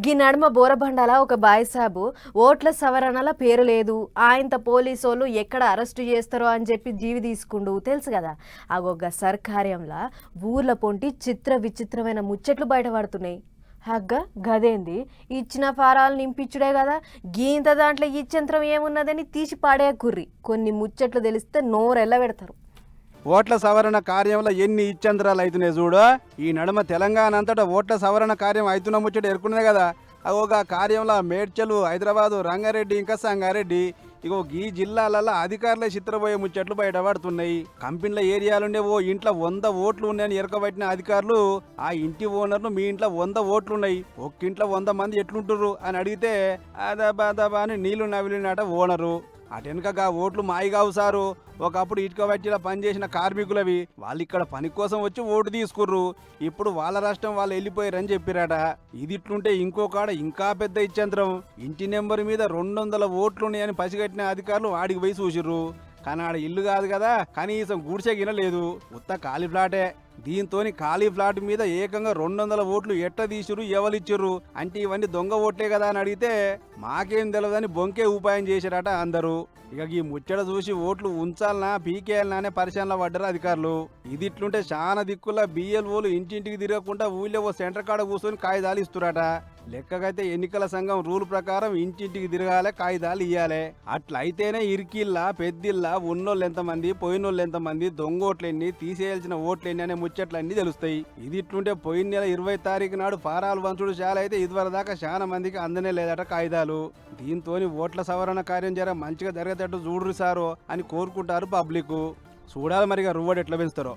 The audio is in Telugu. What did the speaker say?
గీ నడుమ బోరబండాల ఒక బాయిసాబు ఓట్ల సవరణల పేరు లేదు ఆయంత పోలీసోళ్ళు ఎక్కడ అరెస్టు చేస్తారో అని చెప్పి జీవి తీసుకుండు తెలుసు కదా. అగొగ్గ సర్కార్యంలా ఊర్ల పొంటి చిత్ర విచిత్రమైన ముచ్చట్లు బయటపడుతున్నాయి. హగ్గ గదేంది ఇచ్చిన ఫారాలు నింపించుడే కదా, గీంత దాంట్లో ఇచ్చంత్రం ఏమున్నదని తీసి పాడే కుర్రి. కొన్ని ముచ్చట్లు తెలిస్తే నోరెల్ల పెడతారు. ఓట్ల సవరణ కార్యంలో ఎన్ని ఇచ్చంద్రాలు అవుతున్నాయి చూడు. ఈ నడుమ తెలంగాణ అంతటా ఓట్ల సవరణ కార్యం అవుతున్న ముచ్చట ఎరుకున్నదే కదా. అగోగా కార్యంలో మేడ్చలు, హైదరాబాదు, రంగారెడ్డి ఇంకా సంగారెడ్డి ఇగో ఈ జిల్లాలలో అధికారులే చిత్రపోయే ముచ్చట్లు బయటపడుతున్నాయి. కంపెనీల ఏరియాలుండే ఓ ఇంట్లో 100 ఓట్లు ఉన్నాయని ఎరకబట్టిన అధికారులు ఆ ఇంటి ఓనర్ను మీ ఇంట్లో 100 ఓట్లున్నాయి, ఒక్కింట్లో 100 మంది ఎట్లుంటుర్రు అని అడిగితే అదబా అని నీళ్లు నవిలినట ఓనరు. అటెనకగా ఓట్లు మాయిగావు సారు, ఒకప్పుడు ఇటుక బట్టిలా పనిచేసిన కార్మికులవి, వాళ్ళు ఇక్కడ పని కోసం వచ్చి ఓటు తీసుకుర్రు, ఇప్పుడు వాళ్ళ రాష్ట్రం వాళ్ళు వెళ్ళిపోయారని చెప్పిరాట. ఇది ఇట్లుంటే ఇంకో కాడ ఇంకా పెద్ద ఇచ్చంత్రం. ఇంటి నెంబర్ మీద 200 ఓట్లున్నాయని పసిగట్టిన అధికారులు వాడికి పోయి చూసిర్రు. కానీ ఆడ ఇల్లు కాదు కదా, కనీసం గుడిసె గినలేదు, ఉత్త ఖాళీ ఫ్లాటే. దీంతోని ఖాళీ ఫ్లాట్ మీద ఏకంగా 200 ఓట్లు ఎట్ట తీసిరు, ఎవరిచ్చిర్రు అంటే ఇవన్నీ దొంగ ఓట్లే కదా అని అడిగితే మాకేం తెలియదని బొంకే ఉపాయం చేశారట అందరూ. ఇక ఈ ముచ్చట చూసి ఓట్లు ఉంచాలనా పీకేయాలనా అనే పరిశీలనలో పడ్డారు అధికారులు. ఇది ఇట్లుంటే చాలా దిక్కుల బిఎల్ఓలు ఇంటింటికి తిరగకుండా ఊళ్ళో ఓ సెంటర్ కాడ కూర్చొని కాగితాలు ఇస్తురట. లెక్కకైతే ఎన్నికల సంఘం రూల్ ప్రకారం ఇంటింటికి తిరగాలి, కాగితాలు ఇయ్యాలి. అట్లయితేనే ఇరికిల్లా పెద్దిల్లా ఉన్నోళ్ళు ఎంతమంది, పోయినోళ్ళు ఎంతమంది, దొంగ ఓట్లెన్ని, తీసేయాల్సిన ఓట్లెన్ని అనే ముచ్చట్లన్నీ తెలుస్తాయి. ఇది ఇట్లుంటే పోయిన నెల 20 తారీఖు నాడు ఫారాలు వంచుడు చాలా అయితే ఇదివరకు దాకా చాలా మందికి అందనే లేదట కాగితాలు. దీంతోని ఓట్ల సవరణ కార్యం జర మంచిగా జరగేటట్టు చూడురు సారో అని కోరుకుంటారు పబ్లిక్. చూడాలి మరిగా రువ్వడు ఎట్లా పెంచుతారో.